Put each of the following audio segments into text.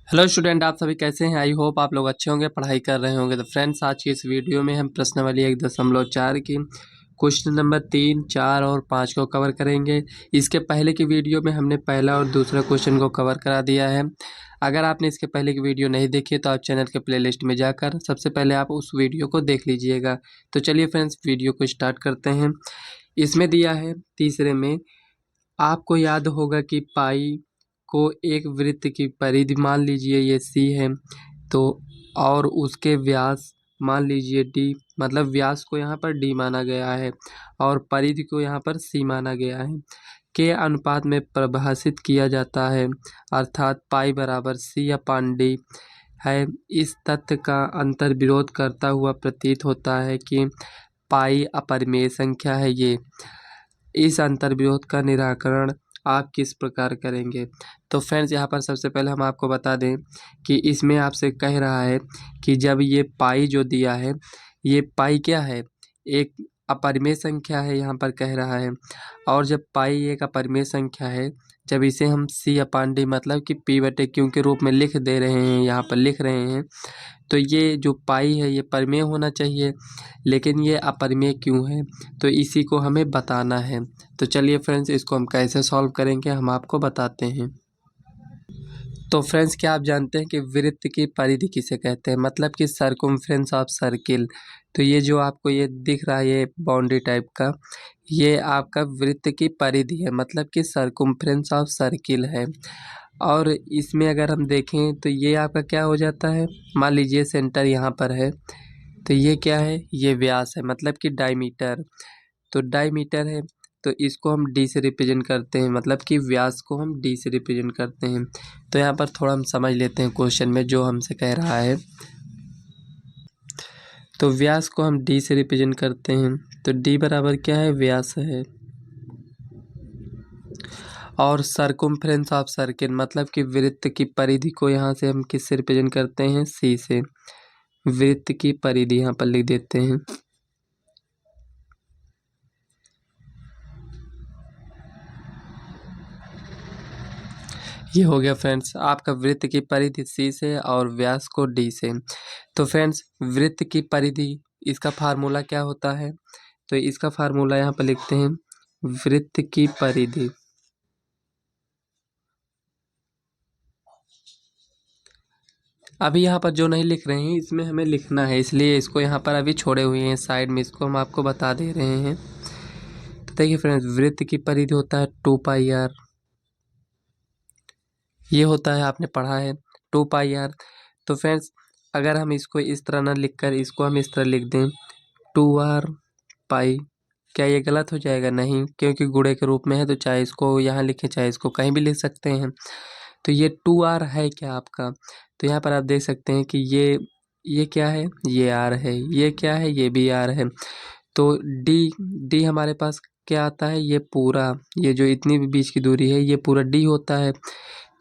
Hello student, आप सभी कैसे हैं। आई होप आप लोग अच्छे होंगे, पढ़ाई कर रहे होंगे। तो फ्रेंड्स, आज की इस वीडियो में हम प्रश्नावली 1.4 की क्वेश्चन नंबर 3, 4 और 5 को कवर करेंगे। इसके पहले की वीडियो में हमने पहला और दूसरा क्वेश्चन को कवर करा दिया है। अगर आपने इसके पहले की वीडियो नहीं देखी तो आप चैनल के प्लेलिस्ट में जाकर सबसे पहले आप उस वीडियो को देख लीजिएगा। तो चलिए फ्रेंड्स, वीडियो को स्टार्ट करते हैं। इसमें दिया है तीसरे में, आपको याद होगा कि पाई को एक वृत्त की परिधि मान लीजिए ये सी है, तो और उसके व्यास मान लीजिए डी, मतलब व्यास को यहाँ पर डी माना गया है और परिधि को यहाँ पर सी माना गया है, के अनुपात में परिभाषित किया जाता है, अर्थात पाई बराबर सी अपान डी है। इस तथ्य का अंतर्विरोध करता हुआ प्रतीत होता है कि पाई अपरिमेय संख्या है। ये इस अंतर्विरोध का निराकरण आप किस प्रकार करेंगे। तो फ्रेंड्स, यहाँ पर सबसे पहले हम आपको बता दें कि इसमें आपसे कह रहा है कि जब ये पाई जो दिया है, ये पाई क्या है, एक अपरिमेय संख्या है यहाँ पर कह रहा है। और जब पाई एक अपरिमेय संख्या है, जब इसे हम सी अपान डी मतलब कि पी बटे क्यू के रूप में लिख दे रहे हैं, यहाँ पर लिख रहे हैं, तो ये जो पाई है ये परिमेय होना चाहिए, लेकिन ये अपरिमेय क्यों है, तो इसी को हमें बताना है। तो चलिए फ्रेंड्स, इसको हम कैसे सॉल्व करेंगे हम आपको बताते हैं। तो फ्रेंड्स, क्या आप जानते हैं कि वृत्त की परिधि किसे कहते हैं, मतलब कि सर्कमफ्रेंस ऑफ सर्किल। तो ये जो आपको ये दिख रहा है, ये बाउंड्री टाइप का, ये आपका वृत्त की परिधि है, मतलब कि सर्कमफ्रेंस ऑफ सर्किल है। और इसमें अगर हम देखें तो ये आपका क्या हो जाता है, मान लीजिए सेंटर यहाँ पर है, तो ये क्या है, ये व्यास है, मतलब कि डायमीटर। तो डायमीटर है, तो इसको हम डी से रिप्रेजेंट करते हैं, मतलब कि व्यास को हम डी से रिप्रेजेंट करते हैं। तो यहाँ पर थोड़ा हम समझ लेते हैं क्वेश्चन में जो हमसे कह रहा है। तो व्यास को हम डी से रिप्रेजेंट करते हैं, तो डी बराबर क्या है, व्यास है। और सर्कमफ्रेंस ऑफ सर्किल मतलब कि वृत्त की परिधि को यहाँ से हम किससे रिप्रेजेंट करते हैं, सी से। वृत्त की परिधि यहाँ पर लिख देते हैं। ये हो गया फ्रेंड्स आपका वृत्त की परिधि सी से और व्यास को डी से। तो फ्रेंड्स, वृत्त की परिधि, इसका फार्मूला क्या होता है, तो इसका फार्मूला यहाँ पर लिखते हैं, वृत्त की परिधि। अभी यहाँ पर जो नहीं लिख रहे हैं इसमें हमें लिखना है, इसलिए इसको यहाँ पर अभी छोड़े हुए हैं साइड में, इसको हम आपको बता दे रहे हैं। तो देखिए फ्रेंड्स, वृत्त की परिधि होता है 2 पाई आर, ये होता है, आपने पढ़ा है 2 पाई आर। तो फ्रेंड्स, अगर हम इसको इस तरह ना लिख कर इसको हम इस तरह लिख दें 2r पाई, क्या ये गलत हो जाएगा, नहीं, क्योंकि गुणे के रूप में है, तो चाहे इसको यहाँ लिखें चाहे इसको कहीं भी लिख सकते हैं। तो ये 2r है क्या आपका, तो यहाँ पर आप देख सकते हैं कि ये क्या है, ये r है, ये क्या है, ये भी r है। तो डी हमारे पास क्या आता है, ये पूरा, ये जो इतनी भी बीच की दूरी है ये पूरा डी होता है।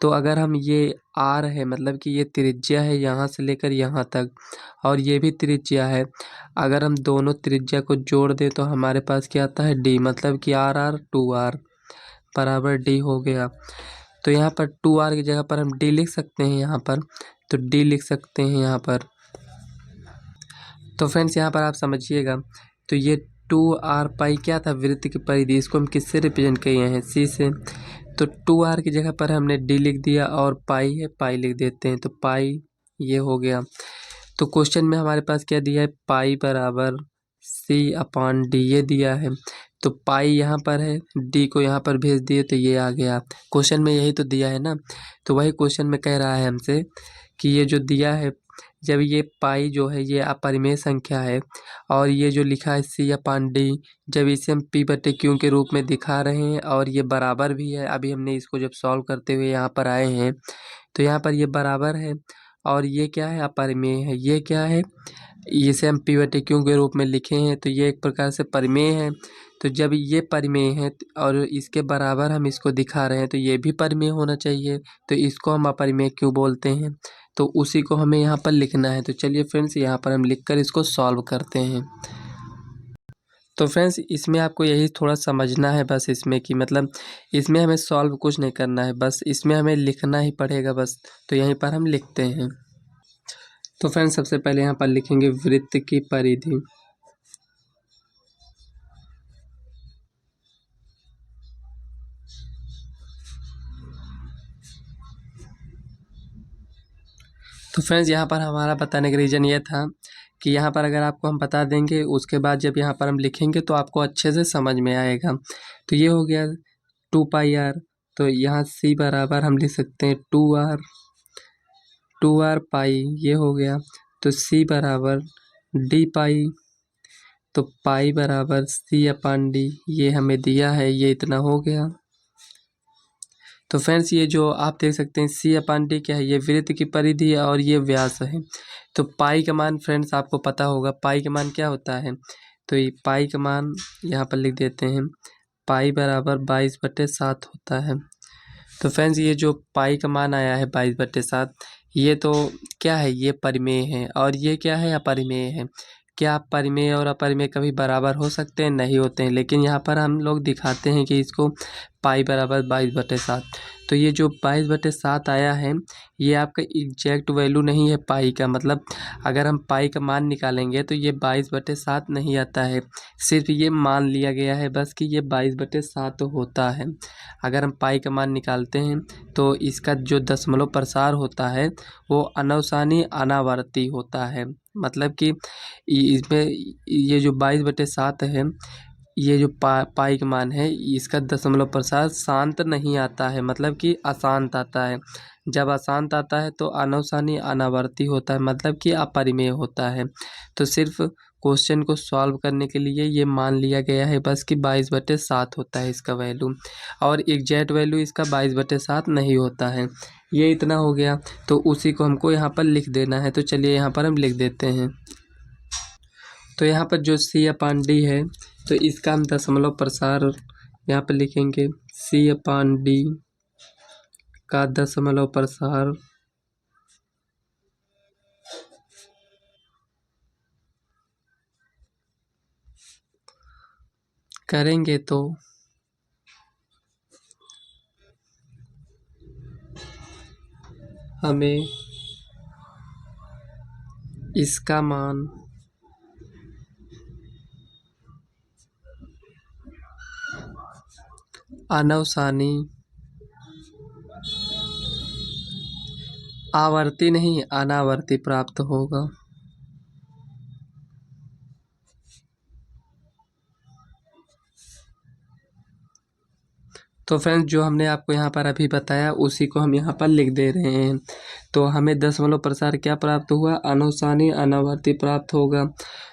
तो अगर हम ये आर है, मतलब कि ये त्रिज्या है यहाँ से लेकर यहाँ तक, और ये भी त्रिज्या है, अगर हम दोनों त्रिज्या को जोड़ दें तो हमारे पास क्या आता है, डी, मतलब कि आर आर 2r बराबर डी हो गया। तो यहाँ पर 2r की जगह पर हम डी लिख सकते हैं, यहाँ पर तो डी लिख सकते हैं यहाँ पर। तो फ्रेंड्स, यहाँ पर आप समझिएगा, तो ये 2r पाई क्या था, वृत्त की परिधि, इसको हम किससे रिप्रेजेंट किए हैं, सी से। तो 2r की जगह पर हमने डी लिख दिया और पाई है, पाई लिख देते हैं, तो पाई ये हो गया। तो क्वेश्चन में हमारे पास क्या दिया है, पाई बराबर सी अपान डी, ये दिया है। तो पाई यहाँ पर है, डी को यहाँ पर भेज दिए तो ये आ गया। क्वेश्चन में यही तो दिया है ना, तो वही क्वेश्चन में कह रहा है हमसे कि ये जो दिया है, जब ये पाई जो है ये अपरिमेय संख्या है, और ये जो लिखा है सी अपान डी, जब इसे हम पी बटे क्यू के रूप में दिखा रहे हैं और ये बराबर भी है, अभी हमने इसको जब सॉल्व करते हुए यहाँ पर आए हैं तो यहाँ पर ये बराबर है, और ये क्या है, अपरिमेय है, ये क्या है, इसे हम पी बटे क्यू के रूप में लिखे हैं, तो ये एक प्रकार से परिमेय है। तो जब ये परिमेय है और इसके बराबर हम इसको दिखा रहे हैं तो ये भी परिमेय होना चाहिए, तो इसको हम अपरिमेय क्यों बोलते हैं, तो उसी को हमें यहाँ पर लिखना है। तो चलिए फ्रेंड्स, यहाँ पर हम लिखकर इसको सॉल्व करते हैं। तो फ्रेंड्स इसमें आपको यही थोड़ा समझना है बस इसमें कि मतलब इसमें हमें सॉल्व कुछ नहीं करना है, बस इसमें हमें लिखना ही पड़ेगा बस। तो यहीं पर हम लिखते हैं। तो फ्रेंड्स सबसे पहले यहाँ पर लिखेंगे वृत्त की परिधि। तो फ्रेंड्स यहाँ पर हमारा बताने का रीज़न ये था कि यहाँ पर अगर आपको हम बता देंगे उसके बाद जब यहाँ पर हम लिखेंगे तो आपको अच्छे से समझ में आएगा। तो ये हो गया 2πr। तो यहाँ c बराबर हम लिख सकते हैं 2r पाई, ये हो गया। तो c बराबर d पाई, तो पाई बराबर c/d, ये हमें दिया है, ये इतना हो गया। तो फ्रेंड्स ये जो आप देख सकते हैं c/d क्या है, ये वृत्त की परिधि है और ये व्यास है। तो पाई का मान फ्रेंड्स आपको पता होगा, पाई का मान क्या होता है। तो ये पाई का मान यहाँ पर लिख देते हैं, पाई बराबर 22/7 होता है। तो फ्रेंड्स ये जो पाई का मान आया है 22/7, ये तो क्या है, ये परिमेय है और ये क्या है, अपरिमेय है। क्या परिमेय और अपरिमेय कभी बराबर हो सकते हैं? नहीं होते हैं, लेकिन यहाँ पर हम लोग दिखाते हैं कि इसको पाई बराबर 22/7। तो ये जो 22/7 आया है, ये आपका एग्जैक्ट वैल्यू नहीं है पाई का। मतलब अगर हम पाई का मान निकालेंगे तो ये 22/7 नहीं आता है, सिर्फ ये मान लिया गया है बस कि ये 22/7 होता है। अगर हम पाई का मान निकालते हैं तो इसका जो दशमलव प्रसार होता है वो अनवसानी अनावर्ती होता है। मतलब कि इसमें ये जो 22/7 है, ये जो पाई का मान है, इसका दशमलव प्रसार शांत नहीं आता है, मतलब कि अशांत आता है। जब अशांत आता है तो अनवसानी अनावर्ती होता है, मतलब कि अपरिमेय होता है। तो सिर्फ क्वेश्चन को सॉल्व करने के लिए ये मान लिया गया है बस कि 22/7 होता है इसका वैल्यू, और एग्जैक्ट वैल्यू इसका 22/7 नहीं होता है। ये इतना हो गया, तो उसी को हमको यहाँ पर लिख देना है। तो चलिए यहाँ पर हम लिख देते हैं। तो यहाँ पर जो c/d है, तो इसका हम दशमलव प्रसार यहाँ पर लिखेंगे, c/d का दशमलव प्रसार करेंगे तो हमें इसका मान अनवसानी आवर्ती नहीं अनावर्ती प्राप्त होगा। तो फ्रेंड्स जो हमने आपको यहाँ पर अभी बताया उसी को हम यहाँ पर लिख दे रहे हैं। तो हमें दशमलव प्रसार क्या प्राप्त हुआ, अनवसानी अनावर्ती प्राप्त होगा।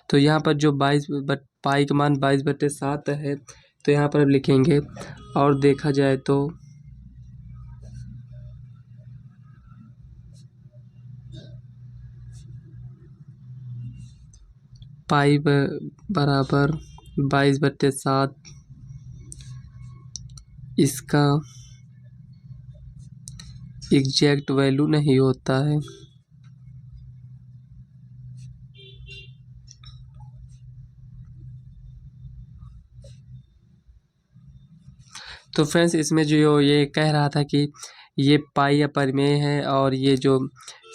तो यहाँ पर जो पाई का मान 22/7 है, तो यहाँ पर अब लिखेंगे, और देखा जाए तो पाई बराबर 22/7 इसका एग्जैक्ट वैल्यू नहीं होता है। तो फ्रेंड्स इसमें जो ये कह रहा था कि ये पाई अपरिमेय है और ये जो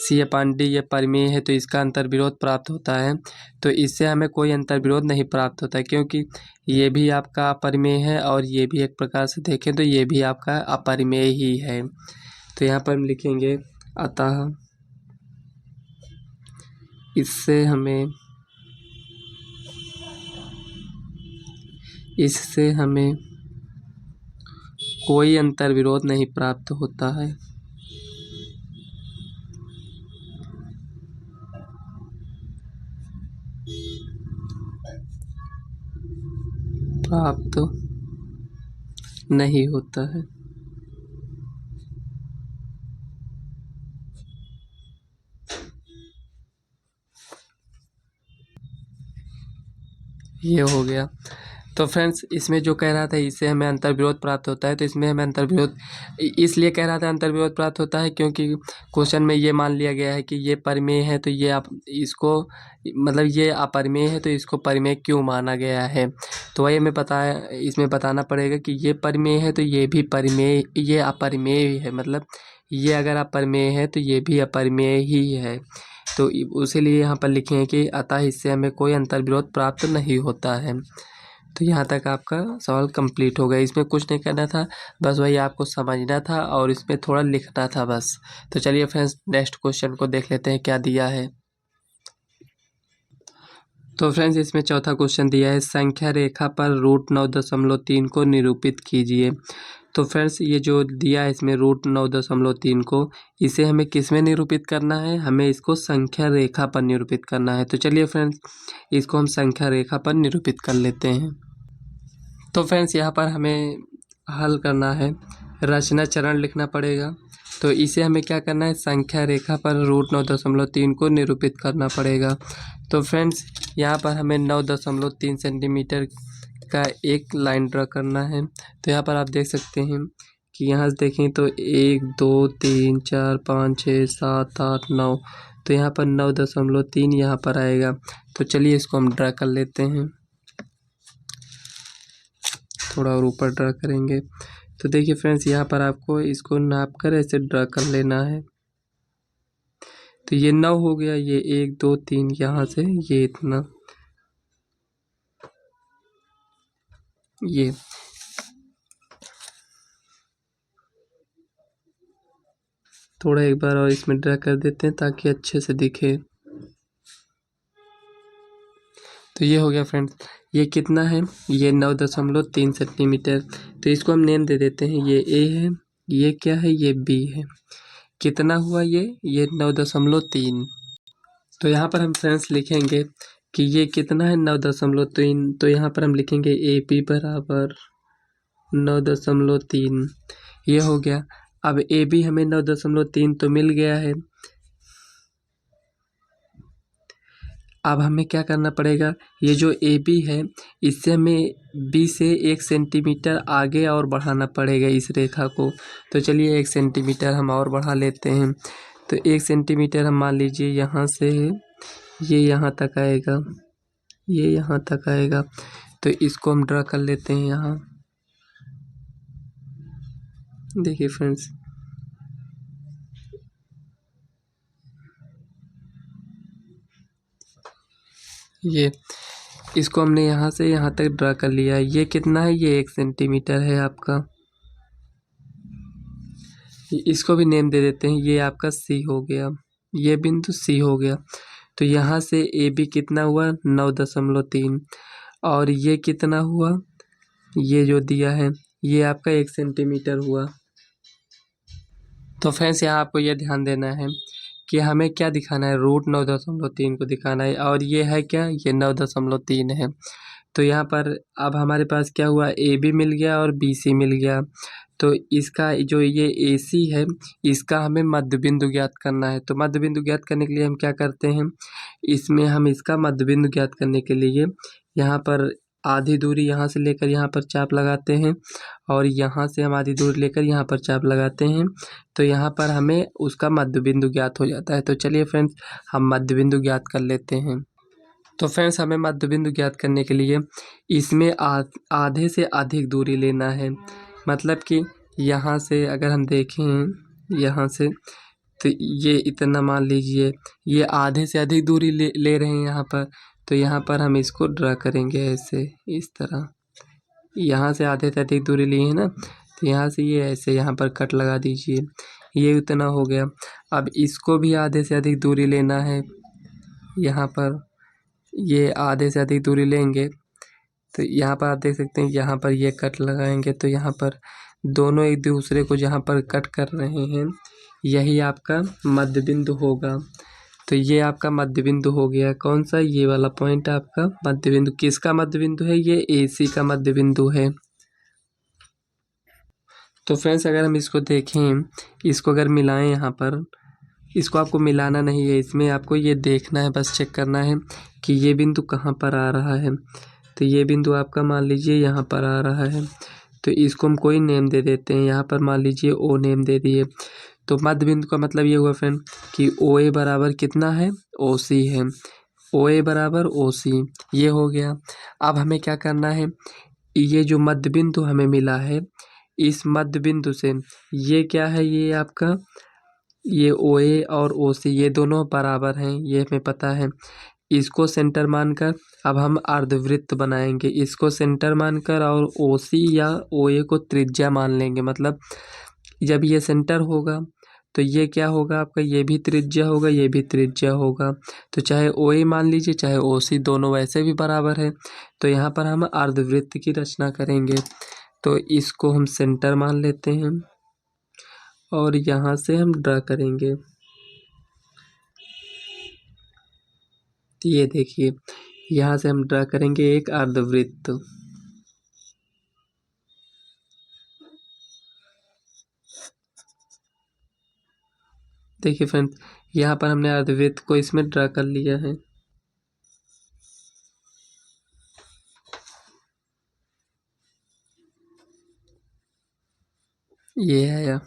c/d ये परिमेय है, तो इसका अंतर्विरोध प्राप्त होता है। तो इससे हमें कोई अंतर्विरोध नहीं प्राप्त होता है, क्योंकि ये भी आपका अपरिमेय है और ये भी एक प्रकार से देखें तो ये भी आपका अपरिमेय ही है। तो यहाँ पर हम लिखेंगे, अतः इससे हमें कोई अंतर्विरोध नहीं प्राप्त होता है। प्राप्त नहीं होता है। ये हो गया। तो फ्रेंड्स इसमें जो कह रहा था इससे हमें अंतर्विरोध प्राप्त होता है, तो इसमें हमें अंतर्विरोध इसलिए कह रहा था अंतर्विरोध प्राप्त होता है क्योंकि क्वेश्चन में ये मान लिया गया है कि ये परिमेय है, तो ये आप इसको मतलब ये अपरिमेय है तो इसको परिमेय क्यों माना गया है। तो वही हमें इसमें बताना पड़ेगा कि ये परिमेय है तो ये भी परिमेय, ये अपरिमेय है, मतलब ये अगर अपरिमेय है तो ये भी अपरिमेय ही है। तो उसीलिए यहाँ पर लिखे हैं कि अतः इससे हमें कोई अंतर्विरोध प्राप्त नहीं होता है। तो यहाँ तक आपका सवाल कंप्लीट हो गया। इसमें कुछ नहीं करना था, बस वही आपको समझना था और इसमें थोड़ा लिखना था बस। तो चलिए फ्रेंड्स नेक्स्ट क्वेश्चन को देख लेते हैं क्या दिया है। तो फ्रेंड्स इसमें चौथा क्वेश्चन दिया है, संख्या रेखा पर √9.3 को निरूपित कीजिए। तो फ्रेंड्स ये जो दिया है इसमें √9.3 को, इसे हमें किस में निरूपित करना है, हमें इसको संख्या रेखा पर निरूपित करना है। तो चलिए फ्रेंड्स इसको हम संख्या रेखा पर निरूपित कर लेते हैं। तो फ्रेंड्स यहाँ पर हमें हल करना है, रचना चरण लिखना पड़ेगा। तो इसे हमें क्या करना है, संख्या रेखा पर √9.3 को निरूपित करना पड़ेगा। तो फ्रेंड्स यहाँ पर हमें 9.3 सेंटीमीटर का एक लाइन ड्रा करना है। तो यहाँ पर आप देख सकते हैं कि यहाँ से देखें तो 1 2 3 4 5 6 7 8 9, तो यहाँ पर 9.3 यहाँ पर आएगा। तो चलिए इसको हम ड्रा कर लेते हैं, थोड़ा और ऊपर ड्रा करेंगे। तो देखिए फ्रेंड्स यहाँ पर आपको इसको नाप कर ऐसे ड्रा कर लेना है। तो ये 9 हो गया, ये 1 2 3 यहाँ से ये इतना, ये थोड़ा एक बार और इसमें ड्रा कर देते हैं ताकि अच्छे से दिखे। तो ये हो गया फ्रेंड्स, ये कितना है, ये 9.3 सेंटीमीटर। तो इसको हम नेम दे देते हैं, ये ए है, ये क्या है, ये बी है। कितना हुआ ये 9.3। तो यहाँ पर हम फ्रेंड्स लिखेंगे कि ये कितना है 9.3। तो यहाँ पर हम लिखेंगे ए पी बराबर 9.3, ये हो गया। अब ए बी हमें 9.3 तो मिल गया है। अब हमें क्या करना पड़ेगा, ये जो ए बी है इससे हमें बी से 1 सेंटीमीटर आगे और बढ़ाना पड़ेगा इस रेखा को। तो चलिए 1 सेंटीमीटर हम और बढ़ा लेते हैं। तो 1 सेंटीमीटर हम मान लीजिए यहाँ से ये यहाँ तक आएगा, ये यहाँ तक आएगा। तो इसको हम ड्रा कर लेते हैं यहाँ। देखिए फ्रेंड्स ये इसको हमने यहाँ से यहाँ तक ड्रा कर लिया। ये कितना है, ये 1 सेंटीमीटर है आपका। इसको भी नेम दे देते हैं, ये आपका सी हो गया, ये बिंदु सी हो गया। तो यहाँ से ए बी कितना हुआ 9.3, और ये कितना हुआ, ये जो दिया है ये आपका 1 सेंटीमीटर हुआ। तो फ्रेंड्स यहाँ आपको ये ध्यान देना है कि हमें क्या दिखाना है, √9.3 को दिखाना है, और ये है क्या, ये 9.3 है। तो यहाँ पर अब हमारे पास क्या हुआ, ए बी मिल गया और बी सी मिल गया। तो इसका जो ये ए सी है इसका हमें मध्य बिंदु ज्ञात करना है। तो मध्य बिंदु ज्ञात करने के लिए हम क्या करते हैं, इसमें हम इसका मध्य बिंदु ज्ञात करने के लिए यहाँ पर आधी दूरी यहाँ से लेकर यहाँ पर चाप लगाते हैं, और यहाँ से हम आधी दूरी लेकर यहाँ पर चाप लगाते हैं। तो यहाँ पर हमें उसका मध्य बिंदु ज्ञात हो जाता है। तो चलिए फ्रेंड्स हम मध्य बिंदु ज्ञात कर लेते हैं। तो फ्रेंड्स हमें मध्य बिंदु ज्ञात करने के लिए इसमें आधे से अधिक दूरी लेना है। मतलब कि यहाँ से अगर हम देखें यहाँ से, तो ये इतना मान लीजिए ये आधे से अधिक दूरी ले रहे हैं यहाँ पर। तो यहाँ पर हम इसको ड्रा करेंगे ऐसे, इस तरह। यहाँ से आधे से अधिक दूरी ली है ना, तो यहाँ से ये ऐसे यहाँ पर कट लगा दीजिए, ये उतना हो गया। अब इसको भी आधे से अधिक दूरी लेना है, यहाँ पर ये आधे से अधिक दूरी लेंगे। तो यहाँ पर आप देख सकते हैं यहाँ पर ये कट लगाएंगे, तो यहाँ पर दोनों एक दूसरे को जहाँ पर कट कर रहे हैं यही आपका मध्य बिंदु होगा। तो ये आपका मध्य बिंदु हो गया, कौन सा, ये वाला पॉइंट आपका मध्य बिंदु। किसका मध्य बिंदु है, ये ए सी का मध्य बिंदु है। तो फ्रेंड्स अगर हम इसको देखें, इसको अगर मिलाएं यहाँ पर, इसको आपको मिलाना नहीं है, इसमें आपको ये देखना है, बस चेक करना है कि ये बिंदु कहाँ पर आ रहा है। तो ये बिंदु आपका मान लीजिए यहाँ पर आ रहा है, तो इसको हम कोई नेम दे देते हैं। यहाँ पर मान लीजिए ओ नेम दे दिए। तो मध्य बिंदु का मतलब ये हुआ फ्रेंड कि ओ ए बराबर कितना है, ओ सी है। ओ ए बराबर ओ सी, ये हो गया। अब हमें क्या करना है, ये जो मध्य बिंदु हमें मिला है, इस मध्य बिंदु से ये क्या है, ये आपका ये ओ ए और ओ सी ये दोनों बराबर हैं, ये हमें पता है। इसको सेंटर मानकर अब हम अर्धवृत्त बनाएंगे। इसको सेंटर मानकर और ओ सी या ओ ए को त्रिज्या मान लेंगे। मतलब जब ये सेंटर होगा तो ये क्या होगा आपका, ये भी त्रिज्या होगा, ये भी त्रिज्या होगा। तो चाहे ओ ए मान लीजिए चाहे ओ सी, दोनों वैसे भी बराबर है। तो यहाँ पर हम अर्धवृत्त की रचना करेंगे। तो इसको हम सेंटर मान लेते हैं और यहाँ से हम ड्रा करेंगे। तो ये देखिए, यहाँ से हम ड्रा करेंगे एक अर्धवृत्त। देखिए फ्रेंड्स, यहाँ पर हमने अर्धवृत्त को इसमें ड्रा कर लिया है। ये है या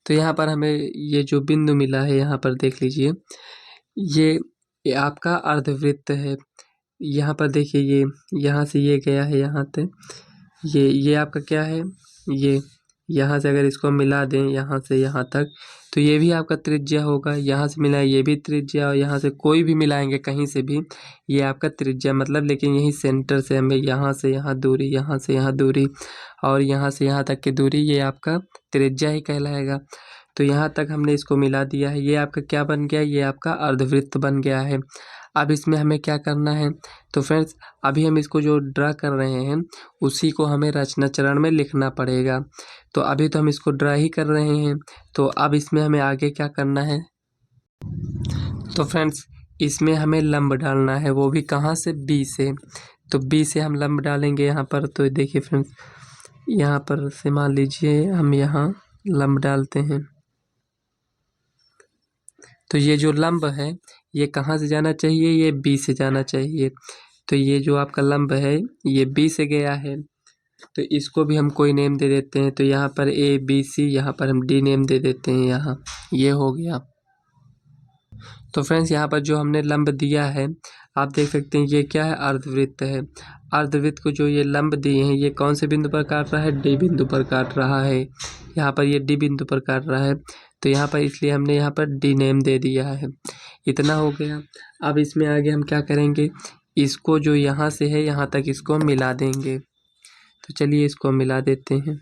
तो यहाँ पर हमें ये जो बिंदु मिला है, यहाँ पर देख लीजिए, ये आपका अर्धवृत्त है। यहाँ पर देखिए, ये यहाँ से ये गया है यहाँ तक, ये आपका क्या है, ये यहाँ से अगर इसको मिला दें यहाँ से यहाँ तक, तो ये भी आपका त्रिज्या होगा। यहाँ से मिला ये भी त्रिज्या, और यहाँ से कोई भी मिलाएंगे कहीं से भी, ये आपका त्रिज्या। मतलब लेकिन यही सेंटर से हमें यहाँ से यहाँ दूरी, यहाँ से यहाँ दूरी और यहाँ से यहाँ तक की दूरी, ये आपका त्रिज्या ही कहलाएगा। तो यहाँ तक हमने इसको मिला दिया है। ये आपका क्या बन गया, ये आपका अर्धवृत्त बन गया है। अब इसमें हमें क्या करना है, तो फ्रेंड्स अभी हम इसको जो ड्रा कर रहे हैं उसी को हमें रचना चरण में लिखना पड़ेगा। तो अभी तो हम इसको ड्रा ही कर रहे हैं, तो अब इसमें हमें आगे क्या करना है, तो फ्रेंड्स इसमें हमें लंब डालना है, वो भी कहाँ से, बी से। तो बी से हम लंब डालेंगे यहाँ पर। तो देखिए फ्रेंड्स, यहाँ पर से मान लीजिए हम यहाँ लंब डालते हैं। तो ये जो लंब है ये कहाँ से जाना चाहिए, ये बी से जाना चाहिए। तो ये जो आपका लंब है ये बी से गया है, तो इसको भी हम कोई नेम दे देते हैं। तो यहाँ पर ए बी सी, यहाँ पर हम डी नेम दे देते हैं। यहाँ ये हो गया। तो फ्रेंड्स यहाँ पर जो हमने लंब दिया है, आप देख सकते हैं ये क्या है, अर्धवृत्त है। अर्धवृत्त को जो ये लंब दिए हैं, ये कौन से बिंदु पर काट रहा है, डी बिंदु पर काट रहा है। यहाँ पर ये डी बिंदु पर काट रहा है, तो यहाँ पर इसलिए हमने यहाँ पर डी नेम दे दिया है। इतना हो गया। अब इसमें आगे हम क्या करेंगे, इसको जो यहाँ से है यहाँ तक इसको हम मिला देंगे। तो चलिए इसको मिला देते हैं।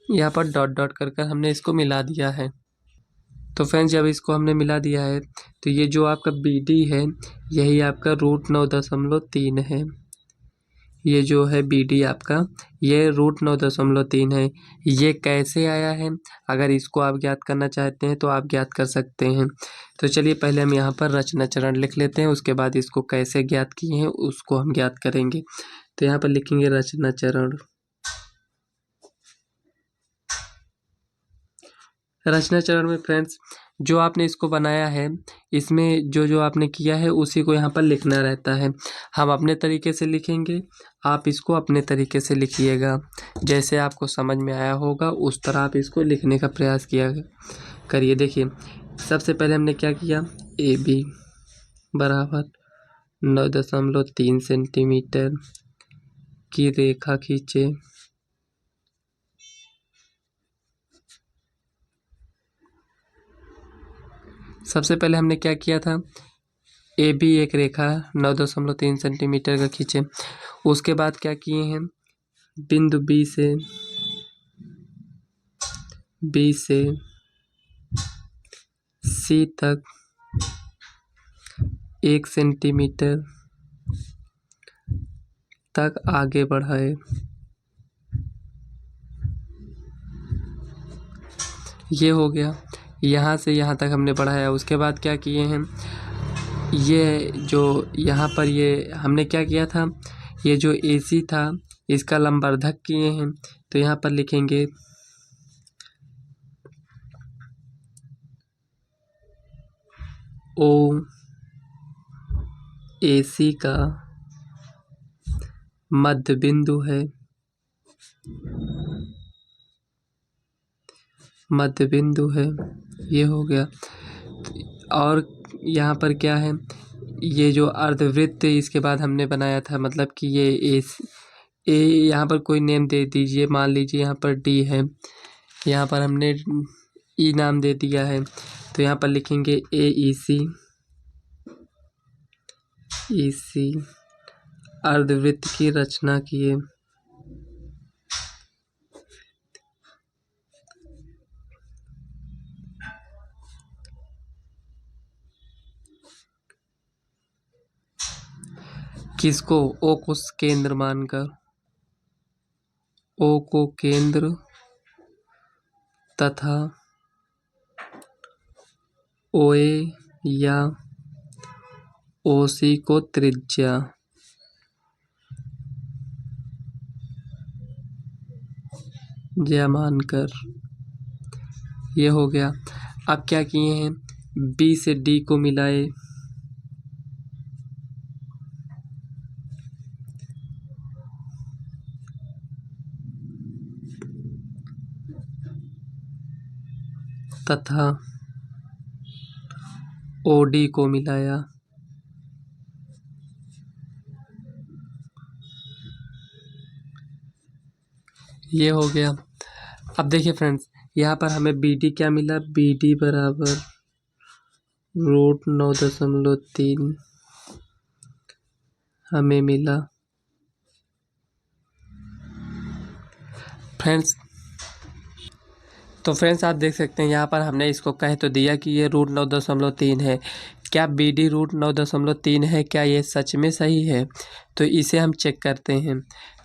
यहाँ पर डॉट डॉट कर कर हमने इसको मिला दिया है। तो फ्रेंड्स जब इसको हमने मिला दिया है, तो ये जो आपका बी डी है यही आपका √9.3 है। ये जो है बी डी आपका, ये √9.3 है। ये कैसे आया है, अगर इसको आप ज्ञात करना चाहते हैं तो आप ज्ञात कर सकते हैं। तो चलिए पहले हम यहाँ पर रचना चरण लिख लेते हैं, उसके बाद इसको कैसे ज्ञात किए हैं उसको हम ज्ञात करेंगे। तो यहाँ पर लिखेंगे रचना चरण। रचना चरण में फ्रेंड्स जो आपने इसको बनाया है, इसमें जो जो आपने किया है उसी को यहाँ पर लिखना रहता है। हम अपने तरीके से लिखेंगे, आप इसको अपने तरीके से लिखिएगा। जैसे आपको समझ में आया होगा उस तरह आप इसको लिखने का प्रयास किया करिए। देखिए सबसे पहले हमने क्या किया, ए बी बराबर 9.3 सेंटीमीटर की रेखा खींचे। सबसे पहले हमने क्या किया था, ए बी एक रेखा 9.3 सेंटीमीटर का खींचे। उसके बाद क्या किए हैं, बिंदु बी से सी तक 1 सेंटीमीटर तक आगे बढ़ाए। ये हो गया, यहाँ से यहाँ तक हमने बढ़ाया। उसके बाद क्या किए हैं, ये जो यहाँ पर ये हमने क्या किया था, ये जो AC था इसका लंबवर्धक किए हैं। तो यहाँ पर लिखेंगे ओ ए सी का मध्य बिंदु है, मध्य बिंदु है। ये हो गया। और यहाँ पर क्या है, ये जो अर्धवृत्त इसके बाद हमने बनाया था, मतलब कि ये ए यहाँ पर कोई नेम दे दीजिए, मान लीजिए यहाँ पर डी है, यहाँ पर हमने ई नाम दे दिया है, तो यहाँ पर लिखेंगे ए ई सी अर्धवृत्त की रचना किए। किसको? ओ को केंद्र मानकर, ओ को केंद्र तथा ओए या ओसी को त्रिज्या। ज्या मानकर। ये हो गया। अब क्या किए हैं, बी से डी को मिलाए, तथा ओडी को मिलाया। ये हो गया। अब देखिए फ्रेंड्स, यहाँ पर हमें बी डी क्या मिला, बी डी बराबर √9.3 हमें मिला। फ्रेंड्स, तो फ्रेंड्स आप देख सकते हैं यहाँ पर हमने इसको कह तो दिया कि ये √9.3 है। क्या बी डी √9.3 है? क्या ये सच में सही है? तो इसे हम चेक करते हैं।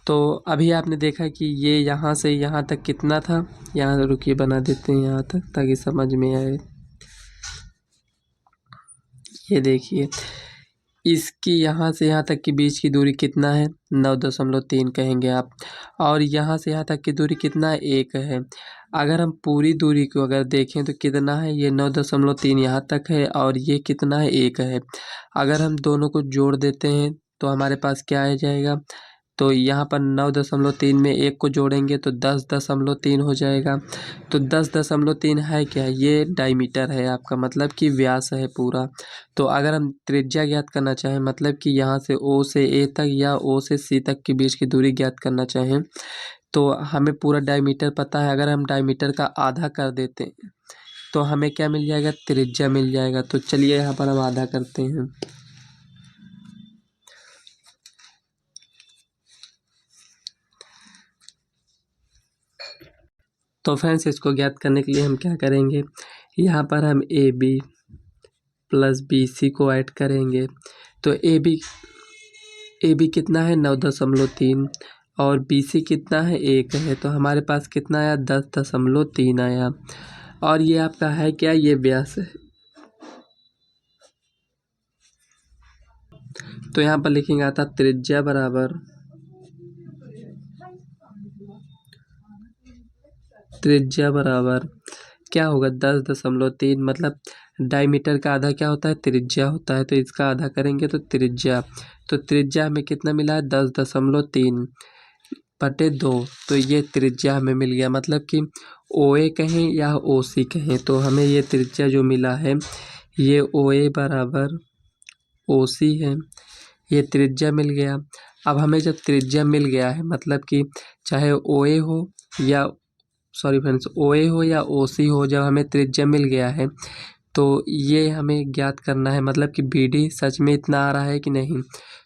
तो अभी आपने देखा कि ये यहाँ से यहाँ तक कितना था, यहाँ रुकिए बना देते हैं यहाँ तक ताकि समझ में आए। ये देखिए, इसकी यहाँ से यहाँ तक की बीच की दूरी कितना है, 9.3 कहेंगे आप। और यहाँ से यहाँ तक की दूरी कितना है, 1 है। अगर हम पूरी दूरी को अगर देखें तो कितना है, ये 9.3 यहाँ तक है और ये कितना है, 1 है। अगर हम दोनों को जोड़ देते हैं तो हमारे पास क्या आ जाएगा, तो यहाँ पर 9.3 में 1 को जोड़ेंगे तो 10.3 हो जाएगा। तो 10.3 है क्या, ये डायमीटर है आपका, मतलब कि व्यास है पूरा। तो अगर हम त्रिज्या ज्ञात करना चाहें, मतलब कि यहाँ से ओ से ए तक या ओ से सी तक के बीच की दूरी ज्ञात करना चाहें, तो हमें पूरा डायमीटर पता है। अगर हम डायमीटर का आधा कर देते हैं तो हमें क्या मिल जाएगा, त्रिज्या मिल जाएगा। तो चलिए यहाँ पर हम आधा करते हैं। तो फ्रेंड्स, इसको ज्ञात करने के लिए हम क्या करेंगे, यहाँ पर हम A B plus B C को ऐड करेंगे। तो ए बी कितना है, 9.3 और बी सी कितना है, 1 है। तो हमारे पास कितना आया, 10.3 आया। और ये आपका है क्या, ये व्यास है। तो यहाँ पर लिखेंगे आता त्रिज्या बराबर क्या होगा, 10.3, मतलब डायमीटर का आधा क्या होता है, त्रिज्या होता है। तो इसका आधा करेंगे तो त्रिज्या, तो त्रिज्या हमें कितना मिला है, 10.3/2। तो ये त्रिज्या हमें मिल गया, मतलब कि ओ ए कहें या ओ सी कहें, तो हमें ये त्रिज्या जो मिला है ये ओ ए बराबर ओ सी है। ये त्रिज्या मिल गया। अब हमें जब त्रिज्या मिल गया है, मतलब कि चाहे ओ ए हो या सॉरी फ्रेंड्स, ओ ए हो या ओ सी हो, जब हमें त्रिज्या मिल गया है तो ये हमें ज्ञात करना है, मतलब कि बी डी सच में इतना आ रहा है कि नहीं।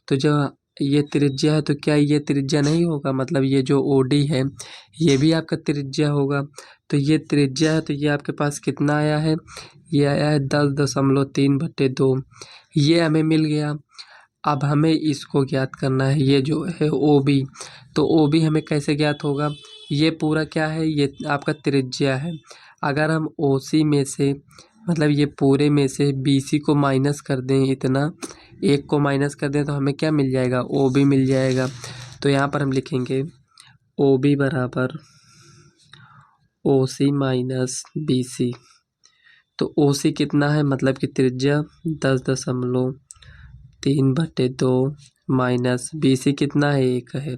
तो जब ये त्रिज्या है तो क्या ये त्रिज्या नहीं होगा, मतलब ये जो ओ डी है ये भी आपका त्रिज्या होगा। तो ये त्रिज्या है, तो ये आपके पास कितना आया है, ये आया है 10.3/2। ये हमें मिल गया। अब हमें इसको ज्ञात करना है, ये जो है ओ बी। तो ओ बी हमें कैसे ज्ञात होगा, ये पूरा क्या है, ये आपका त्रिज्या है। अगर हम ओ सी में से, मतलब ये पूरे में से बी सी को माइनस कर दें, इतना 1 को माइनस कर दें तो हमें क्या मिल जाएगा, ओ बी मिल जाएगा। तो यहाँ पर हम लिखेंगे ओ बी बराबर ओ सी माइनस बी सी। तो OC कितना है, मतलब कि त्रिज्या 10.3/2 माइनस BC कितना है, 1 है,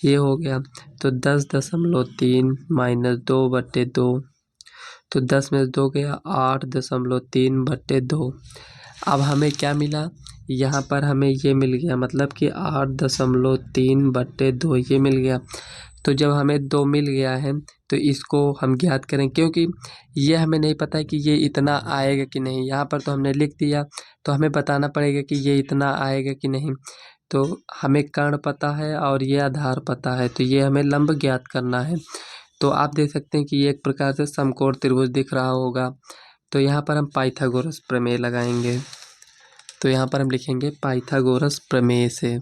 ये हो गया। तो 10.3 माइनस 2/2, तो 10 में 2 गया 8.3/2। अब हमें क्या मिला, यहाँ पर हमें ये मिल गया, मतलब कि 8.3/2 ये मिल गया। तो जब हमें 2 मिल गया है तो इसको हम ज्ञात करें, क्योंकि ये हमें नहीं पता है कि ये इतना आएगा कि नहीं। यहाँ पर तो हमने लिख दिया, तो हमें बताना पड़ेगा कि ये इतना आएगा कि नहीं। तो हमें कर्ण पता है और ये आधार पता है, तो ये हमें लंब ज्ञात करना है। तो आप देख सकते हैं कि ये एक प्रकार से समकोण त्रिभुज दिख रहा होगा। तो यहाँ पर हम पाइथागोरस प्रमेय लगाएंगे। तो यहाँ पर हम लिखेंगे पाइथागोरस प्रमेय से।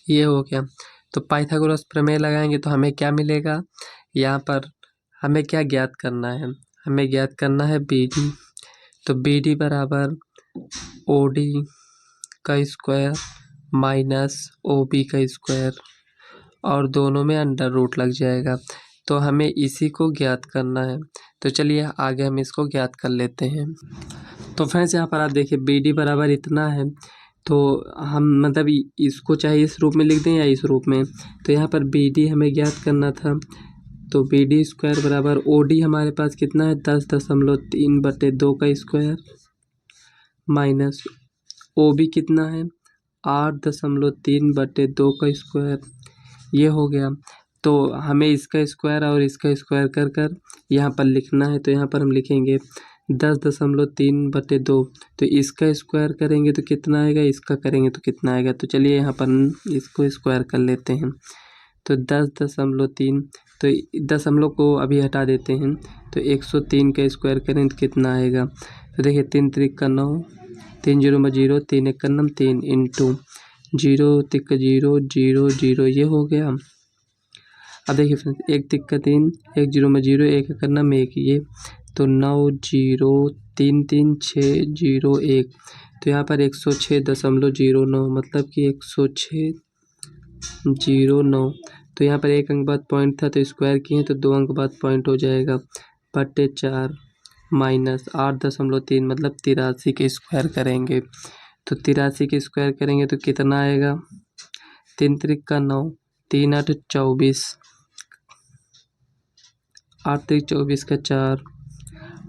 ये हो गया। तो पाइथागोरस प्रमेय लगाएंगे तो हमें क्या मिलेगा, यहाँ पर हमें क्या ज्ञात करना है, हमें ज्ञात करना है BD। तो BD बराबर OD का स्क्वायर माइनस OB का स्क्वायर, और दोनों में अंडर रूट लग जाएगा। तो हमें इसी को ज्ञात करना है। तो चलिए आगे हम इसको ज्ञात कर लेते हैं। तो फ्रेंड्स यहाँ पर आप देखिए BD बराबर इतना है, तो हम मतलब इसको चाहे इस रूप में लिख दें या इस रूप में। तो यहाँ पर BD हमें ज्ञात करना था, तो BD स्क्वायर बराबर OD हमारे पास कितना है 10.3/2 का स्क्वायर माइनस OB कितना है 8.3/2 का स्क्वायर, ये हो गया। तो हमें इसका स्क्वायर और इसका स्क्वायर कर कर यहाँ पर लिखना है। तो यहाँ पर हम लिखेंगे 10.3/2। तो इसका स्क्वायर करेंगे तो कितना आएगा, इसका करेंगे तो कितना आएगा। तो चलिए यहाँ पर इसको स्क्वायर कर लेते हैं। तो 10.3, तो दशमलव को अभी हटा देते हैं। तो 103 का स्क्वायर करें तो कितना आएगा। तो देखिए 3 त्रिक का 9, 3 0 में 0, 3 1 का 9, 3 इंटू 0 तिक 0 0 0, ये हो गया। अब देखिए फ्रेंड्स 1 तिक का 3, 1 0 में 0, 1 का 9 1, ये तो 9 0 3 3 6 0 1। तो यहाँ पर 106.09, मतलब कि 106.09। तो यहाँ पर 1 अंक बाद पॉइंट था तो स्क्वायर किए तो 2 अंक बाद पॉइंट हो जाएगा, बटे 4 माइनस 8.3, मतलब 83 के स्क्वायर करेंगे। तो 83 के स्क्वायर करेंगे तो कितना आएगा, 3 त्रिक का 9, 3 8 24, 8 त्रिक 24 का 4,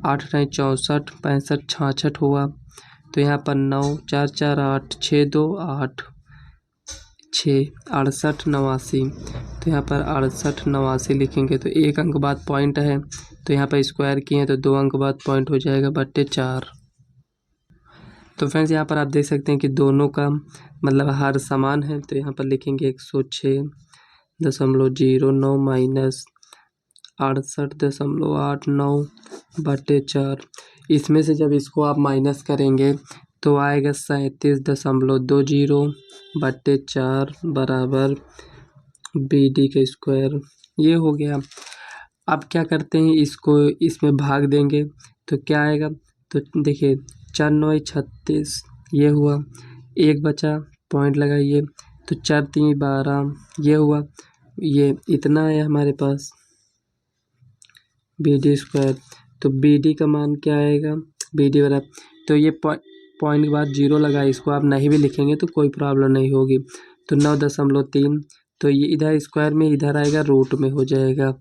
8 9 64, 65 66 हुआ। तो यहाँ पर 9 4 4 8, 6 2 8, 6 68 89। तो यहाँ पर 68 89 लिखेंगे तो 1 अंक बाद पॉइंट है, तो यहाँ पर स्क्वायर किए हैं तो 2 अंक बाद पॉइंट हो जाएगा, बटे 4। तो फ्रेंड्स यहाँ पर आप देख सकते हैं कि दोनों का मतलब हर समान है। तो यहाँ पर लिखेंगे 106.09 माइनस 68.89 बटे 4। इसमें से जब इसको आप माइनस करेंगे तो आएगा 37.20 बटे 4 बराबर BD का स्क्वायर, ये हो गया। अब क्या करते हैं, इसको इसमें भाग देंगे तो क्या आएगा। तो देखिए 4 9 36, ये हुआ, 1 बचा, पॉइंट लगाइए। तो 4 3 12, ये हुआ, ये इतना है हमारे पास BD स्क्वायर। तो BD का मान क्या आएगा, BD बराबर, तो ये पॉइंट के बाद 0 लगा, इसको आप नहीं भी लिखेंगे तो कोई प्रॉब्लम नहीं होगी। तो 9.3, तो ये इधर स्क्वायर में इधर आएगा, रूट में हो जाएगा।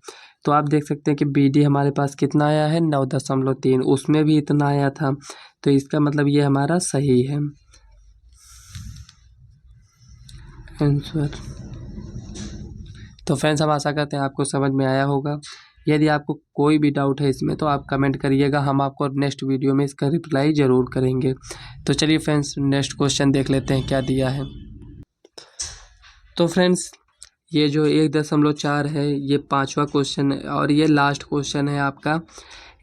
तो आप देख सकते हैं कि BD हमारे पास कितना आया है 9.3, उसमें भी इतना आया था। तो इसका मतलब ये हमारा सही है आंसर। तो फ्रेंड्स हम आशा करते हैं आपको समझ में आया होगा। यदि आपको कोई भी डाउट है इसमें तो आप कमेंट करिएगा, हम आपको नेक्स्ट वीडियो में इसका रिप्लाई ज़रूर करेंगे। तो चलिए फ्रेंड्स नेक्स्ट क्वेश्चन देख लेते हैं क्या दिया है। तो फ्रेंड्स ये जो 1.4 है ये 5वां क्वेश्चन है और ये लास्ट क्वेश्चन है आपका।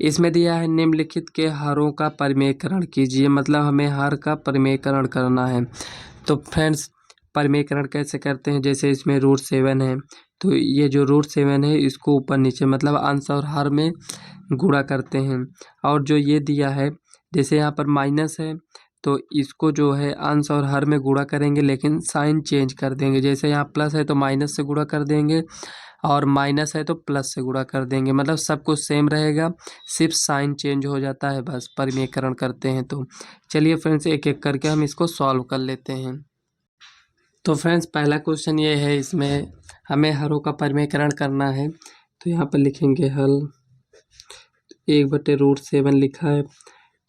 इसमें दिया है निम्नलिखित के हरों का परिमेयकरण कीजिए, मतलब हमें हर का परिमेयकरण करना है। तो फ्रेंड्स परिमेयकरण कैसे करते हैं, जैसे इसमें √7 है, तो ये जो √7 है इसको ऊपर नीचे मतलब अंश और हर में गुणा करते हैं। और जो ये दिया है जैसे यहाँ पर माइनस है तो इसको जो है अंश और हर में गुणा करेंगे, लेकिन साइन चेंज कर देंगे। जैसे यहाँ प्लस है तो माइनस से गुणा कर देंगे, और माइनस है तो प्लस से गुणा कर देंगे, मतलब सब कुछ सेम रहेगा, सिर्फ साइन चेंज हो जाता है बस परिमेयकरण करते हैं। तो चलिए फ्रेंड्स एक एक करके हम इसको सॉल्व कर लेते हैं। तो फ्रेंड्स पहला क्वेश्चन ये है, इसमें हमें हरों का परिमेयकरण करना है। तो यहाँ पर लिखेंगे हल 1/√7 लिखा है।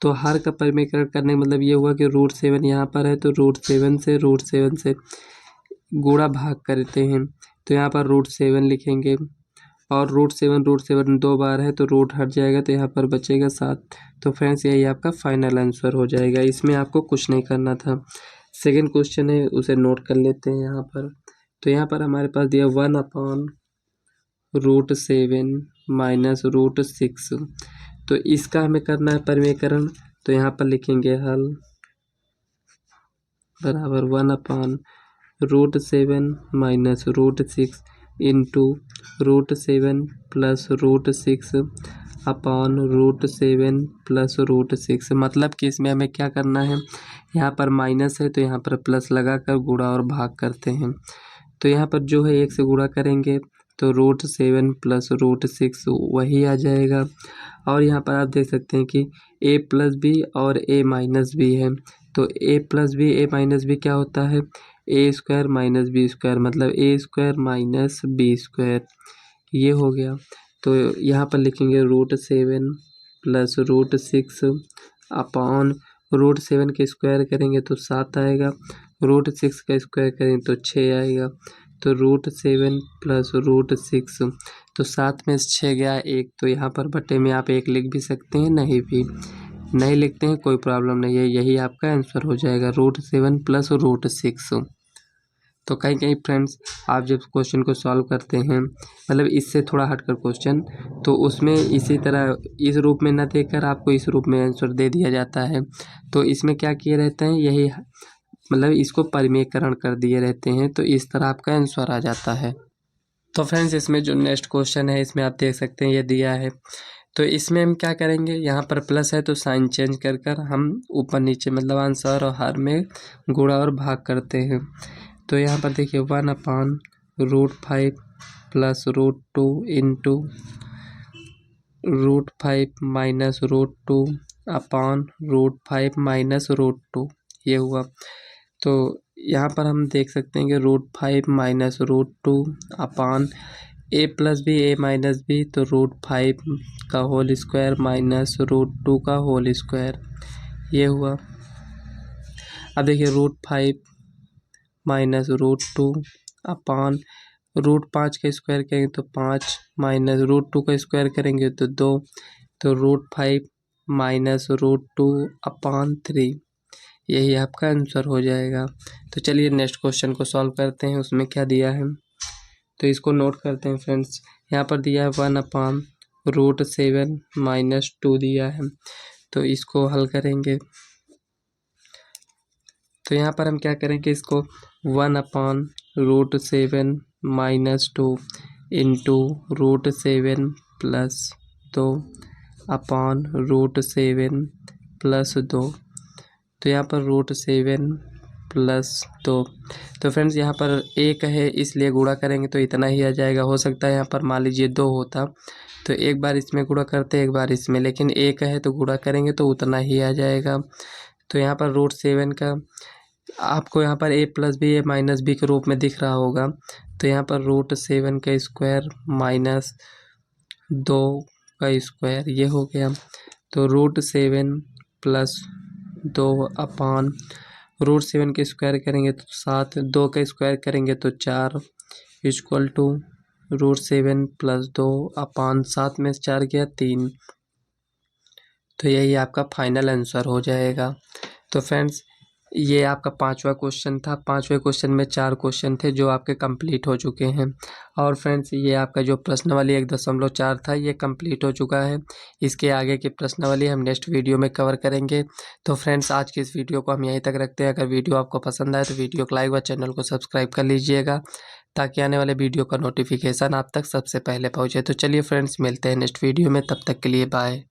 तो हर का परिमेयकरण करने का मतलब ये हुआ कि √7 यहाँ पर है तो √7 से गुणा भाग करते हैं। तो यहाँ पर √7 लिखेंगे, और √7 2 बार है तो रूट हट जाएगा, तो यहाँ पर बचेगा 7। तो फ्रेंड्स यही आपका फाइनल आंसर हो जाएगा, इसमें आपको कुछ नहीं करना था। सेकंड क्वेश्चन है, उसे नोट कर लेते हैं यहाँ पर। तो यहाँ पर हमारे पास दिया 1/√7 - √6। तो इसका हमें करना है परिमेयकरण। तो यहाँ पर लिखेंगे हल बराबर 1/√7 - √6 इंटू √7 + √6 अपॉन √7 + √6। मतलब कि इसमें हमें क्या करना है, यहाँ पर माइनस है तो यहाँ पर प्लस लगाकर गुणा और भाग करते हैं। तो यहाँ पर जो है 1 से गुणा करेंगे तो √7 + √6 वही आ जाएगा। और यहाँ पर आप देख सकते हैं कि a+b और a-b है। तो a+b क्या होता है, a² - b², मतलब a² - b², ये हो गया। तो यहाँ पर लिखेंगे √7 + √6 अपॉन √7 के स्क्वायर करेंगे तो 7 आएगा, √6 का स्क्वायर करेंगे तो 6 आएगा। तो √7 + √6, तो 7 में से 6 गया 1, तो यहाँ पर बटे में आप 1 लिख भी सकते हैं, नहीं लिखते हैं कोई प्रॉब्लम नहीं है, यही आपका आंसर हो जाएगा √7 + √6। तो कहीं फ्रेंड्स आप जब क्वेश्चन को सॉल्व करते हैं, मतलब इससे थोड़ा हटकर क्वेश्चन, तो उसमें इसी तरह इस रूप में न देकर आपको इस रूप में आंसर दे दिया जाता है। तो इसमें क्या किए रहते हैं, यही मतलब इसको परिमेयकरण कर दिए रहते हैं, तो इस तरह आपका आंसर आ जाता है। तो फ्रेंड्स इसमें जो नेक्स्ट क्वेश्चन है, इसमें आप देख सकते हैं ये दिया है। तो इसमें हम क्या करेंगे, यहाँ पर प्लस है तो साइन चेंज कर हम ऊपर नीचे मतलब आंसर और हर में गुणा और भाग करते हैं। तो यहाँ पर देखिए 1/√5 + √2 इंटू √5 - √2 अपॉन √5 - √2, ये हुआ। तो यहाँ पर हम देख सकते हैं कि √5 - √2 अपॉन a+b a-b, तो √5 का होल स्क्वायर माइनस √2 का होल स्क्वायर, ये हुआ। अब देखिए √5 - √2 अपॉन √5 का स्क्वायर करेंगे तो 5 माइनस √2 का स्क्वायर करेंगे तो 2, तो √5 - √2 अपॉन 3, यही आपका आंसर हो जाएगा। तो चलिए नेक्स्ट क्वेश्चन को सॉल्व करते हैं, उसमें क्या दिया है तो इसको नोट करते हैं फ्रेंड्स। यहाँ पर दिया है 1/√7 - 2 दिया है, तो इसको हल करेंगे। तो यहाँ पर हम क्या करेंगे, इसको 1/√7 - 2 इंटू √7 + 2 अपॉन √7 + 2। तो यहाँ पर √7 + 2, तो फ्रेंड्स यहाँ पर 1 है इसलिए गुणा करेंगे तो इतना ही आ जाएगा। हो सकता है यहाँ पर मान लीजिए 2 होता तो एक बार इसमें गुणा करते एक बार इसमें, लेकिन 1 है तो गुणा करेंगे तो उतना ही आ जाएगा। तो यहाँ पर √7 का आपको यहाँ पर a+b a-b के रूप में दिख रहा होगा, तो यहाँ पर √7 का स्क्वायर माइनस 2 का स्क्वायर, ये हो गया। तो √7 + 2 अपॉन √7 के स्क्वायर करेंगे तो 7, 2 का स्क्वायर करेंगे तो 4 इक्वल टू √7 + 2 अपॉन 7 में से 4 गया 3, तो यही आपका फाइनल आंसर हो जाएगा। तो फ्रेंड्स ये आपका 5वां क्वेश्चन था। 5वें क्वेश्चन में 4 क्वेश्चन थे जो आपके कंप्लीट हो चुके हैं। और फ्रेंड्स ये आपका जो प्रश्नावली 1.4 था ये कंप्लीट हो चुका है। इसके आगे की प्रश्नावली हम नेक्स्ट वीडियो में कवर करेंगे। तो फ्रेंड्स आज की इस वीडियो को हम यहीं तक रखते हैं। अगर वीडियो आपको पसंद आए तो वीडियो को लाइक व चैनल को सब्सक्राइब कर लीजिएगा, ताकि आने वाले वीडियो का नोटिफिकेशन आप तक सबसे पहले पहुँचे। तो चलिए फ्रेंड्स मिलते हैं नेक्स्ट वीडियो में, तब तक के लिए बाय।